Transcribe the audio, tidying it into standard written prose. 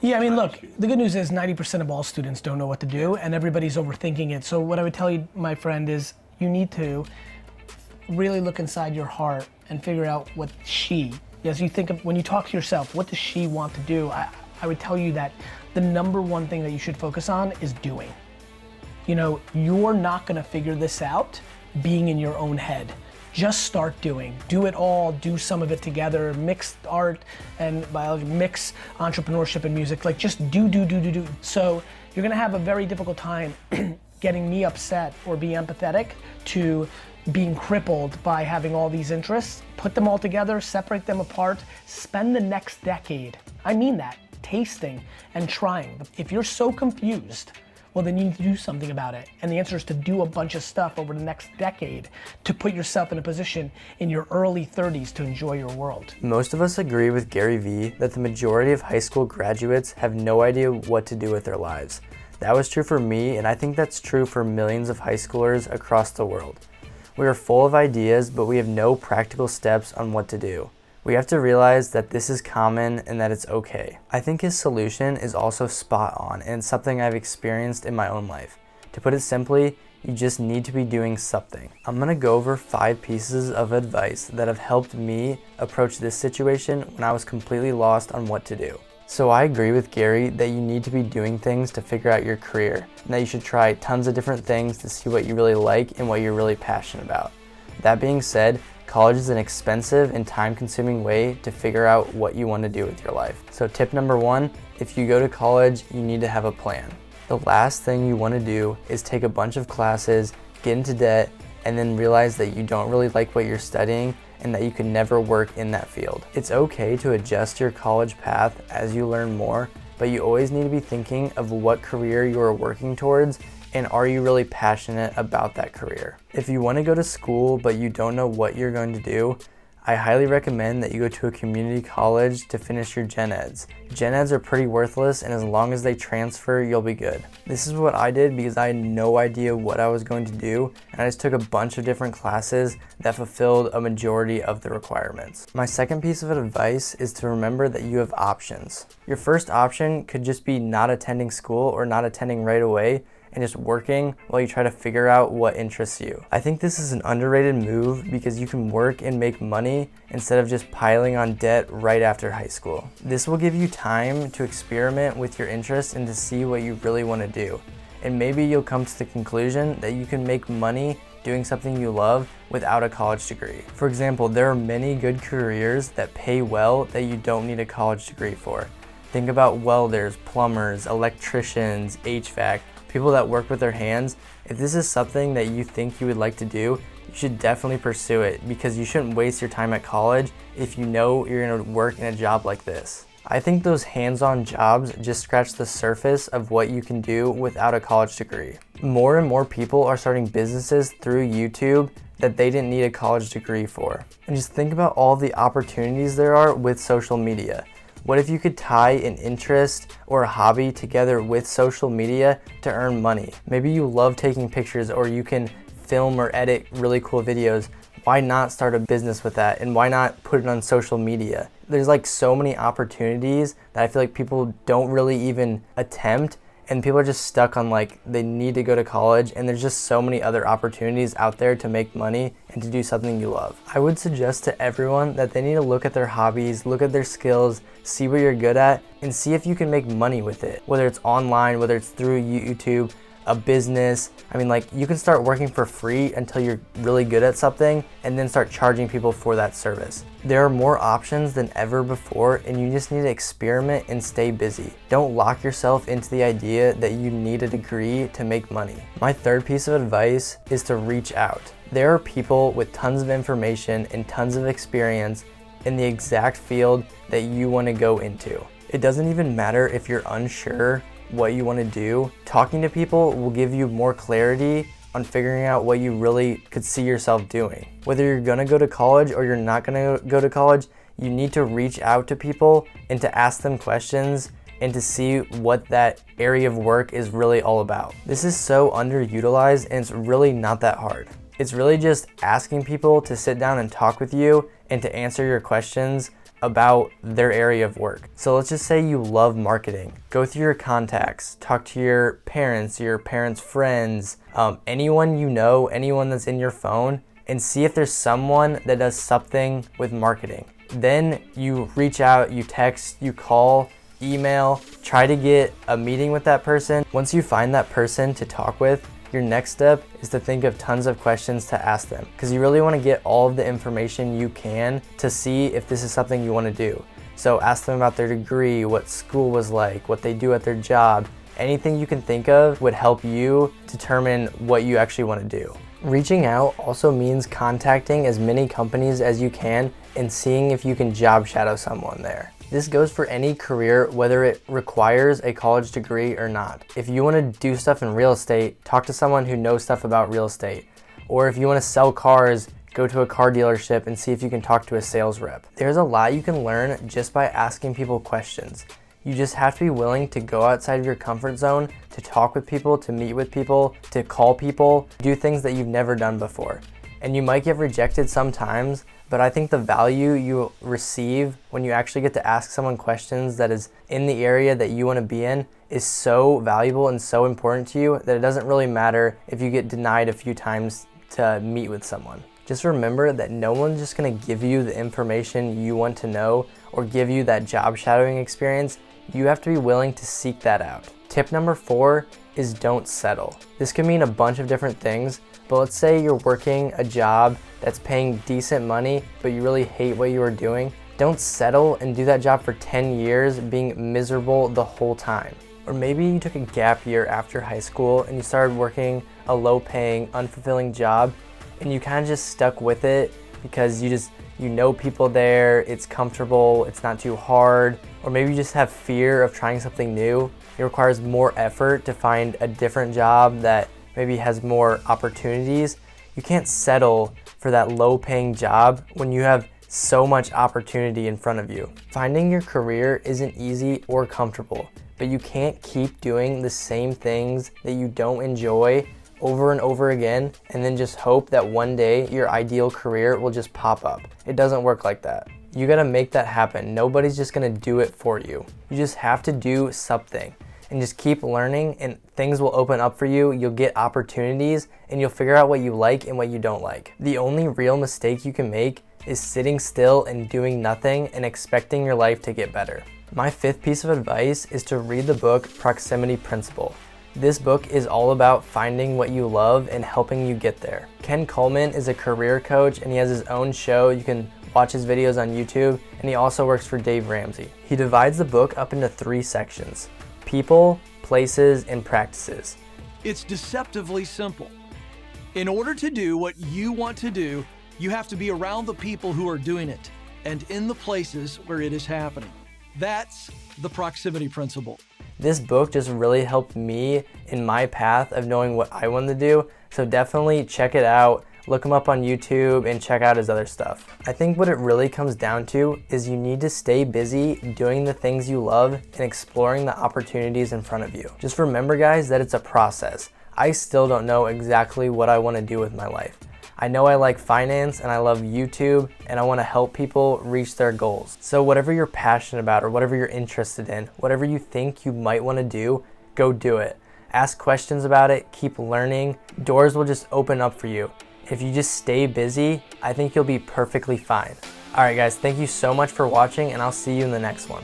Yeah, I mean, look, the good news is 90% of all students don't know what to do and everybody's overthinking it. So what I would tell you, my friend, is you need to really look inside your heart and figure out what as you think of, when you talk to yourself, what does she want to do? I would tell you that the number one thing that you should focus on is doing. You know, you're not gonna figure this out being in your own head. Just start doing. Do it all, do some of it together, mix art and biology, mix entrepreneurship and music, like just do. So you're gonna have a very difficult time getting me upset or be empathetic to being crippled by having all these interests. Put them all together, separate them apart, spend the next decade, I mean that, tasting and trying. If you're so confused, well, then you need to do something about it. And the answer is to do a bunch of stuff over the next decade to put yourself in a position in your early 30s to enjoy your world. Most of us agree with Gary Vee that the majority of high school graduates have no idea what to do with their lives. That was true for me, and I think that's true for millions of high schoolers across the world. We are full of ideas, but we have no practical steps on what to do. We have to realize that this is common and that it's okay. I think his solution is also spot on, and it's something I've experienced in my own life. To put it simply, you just need to be doing something. I'm gonna go over 5 pieces of advice that have helped me approach this situation when I was completely lost on what to do. So I agree with Gary that you need to be doing things to figure out your career, and that you should try tons of different things to see what you really like and what you're really passionate about. That being said, college is an expensive and time-consuming way to figure out what you want to do with your life. So tip number 1, if you go to college, you need to have a plan. The last thing you want to do is take a bunch of classes, get into debt, and then realize that you don't really like what you're studying and that you can never work in that field. It's okay to adjust your college path as you learn more, but you always need to be thinking of what career you are working towards and are you really passionate about that career. If you want to go to school but you don't know what you're going to do, I highly recommend that you go to a community college to finish your gen eds. Gen eds are pretty worthless, and as long as they transfer, you'll be good. This is what I did because I had no idea what I was going to do, and I just took a bunch of different classes that fulfilled a majority of the requirements. My second piece of advice is to remember that you have options. Your first option could just be not attending school or not attending right away, and just working while you try to figure out what interests you. I think this is an underrated move because you can work and make money instead of just piling on debt right after high school. This will give you time to experiment with your interests and to see what you really want to do. And maybe you'll come to the conclusion that you can make money doing something you love without a college degree. For example, there are many good careers that pay well that you don't need a college degree for. Think about welders, plumbers, electricians, HVAC, people that work with their hands. If this is something that you think you would like to do, you should definitely pursue it because you shouldn't waste your time at college if you know you're gonna work in a job like this. I think those hands-on jobs just scratch the surface of what you can do without a college degree. More and more people are starting businesses through YouTube that they didn't need a college degree for. And just think about all the opportunities there are with social media. What if you could tie an interest or a hobby together with social media to earn money? Maybe you love taking pictures or you can film or edit really cool videos. Why not start a business with that? And why not put it on social media? There's like so many opportunities that I feel like people don't really even attempt, and people are just stuck on like they need to go to college, and there's just so many other opportunities out there to make money and to do something you love. I would suggest to everyone that they need to look at their hobbies, look at their skills, see what you're good at, and see if you can make money with it. Whether it's online, whether it's through YouTube, a business. I mean, like, you can start working for free until you're really good at something and then start charging people for that service. There are more options than ever before, and you just need to experiment and stay busy. Don't lock yourself into the idea that you need a degree to make money. My third piece of advice is to reach out. There are people with tons of information and tons of experience in the exact field that you want to go into. It doesn't even matter if you're unsure what you want to do. Talking to people will give you more clarity on figuring out what you really could see yourself doing. Whether you're gonna go to college or you're not gonna go to college, you need to reach out to people and to ask them questions and to see what that area of work is really all about. This is so underutilized, and it's really not that hard. It's really just asking people to sit down and talk with you and to answer your questions about their area of work. So let's just say you love marketing. Go through your contacts, talk to your parents' friends, anyone you know, anyone that's in your phone, and see if there's someone that does something with marketing. Then you reach out, you text, you call, email, try to get a meeting with that person. Once you find that person to talk with, your next step is to think of tons of questions to ask them, because you really want to get all of the information you can to see if this is something you want to do. So ask them about their degree, what school was like, what they do at their job. Anything you can think of would help you determine what you actually want to do. Reaching out also means contacting as many companies as you can and seeing if you can job shadow someone there. This goes for any career, whether it requires a college degree or not. If you want to do stuff in real estate, talk to someone who knows stuff about real estate. Or if you want to sell cars, go to a car dealership and see if you can talk to a sales rep. There's a lot you can learn just by asking people questions. You just have to be willing to go outside of your comfort zone, to talk with people, to meet with people, to call people, do things that you've never done before. And you might get rejected sometimes, but I think the value you receive when you actually get to ask someone questions that is in the area that you want to be in is so valuable and so important to you that it doesn't really matter if you get denied a few times to meet with someone. Just remember that no one's just going to give you the information you want to know or give you that job shadowing experience. You have to be willing to seek that out. Tip number 4 is don't settle. This can mean a bunch of different things, but let's say you're working a job that's paying decent money, but you really hate what you are doing. Don't settle and do that job for 10 years being miserable the whole time. Or maybe you took a gap year after high school and you started working a low-paying, unfulfilling job, and you kind of just stuck with it because you know people there, it's comfortable, it's not too hard. Or maybe you just have fear of trying something new. It requires more effort to find a different job that maybe has more opportunities. You can't settle for that low-paying job when you have so much opportunity in front of you. Finding your career isn't easy or comfortable, but you can't keep doing the same things that you don't enjoy over and over again and then just hope that one day your ideal career will just pop up. It doesn't work like that. You gotta make that happen. Nobody's just gonna do it for you. You just have to do something and just keep learning, and things will open up for you. You'll get opportunities and you'll figure out what you like and what you don't like. The only real mistake you can make is sitting still and doing nothing and expecting your life to get better. My 5th piece of advice is to read the book Proximity Principle. This book is all about finding what you love and helping you get there. Ken Coleman is a career coach and he has his own show. You can watch his videos on YouTube, and he also works for Dave Ramsey. He divides the book up into 3 sections: people, places, and practices. It's deceptively simple. In order to do what you want to do, you have to be around the people who are doing it and in the places where it is happening. That's the proximity principle. This book just really helped me in my path of knowing what I wanted to do, so definitely check it out. Look him up on YouTube and check out his other stuff. I think what it really comes down to is you need to stay busy doing the things you love and exploring the opportunities in front of you. Just remember, guys, that it's a process. I still don't know exactly what I want to do with my life. I know I like finance and I love YouTube and I want to help people reach their goals. So whatever you're passionate about or whatever you're interested in, whatever you think you might want to do, go do it. Ask questions about it, keep learning. Doors will just open up for you. If you just stay busy, I think you'll be perfectly fine. All right, guys, thank you so much for watching, and I'll see you in the next one.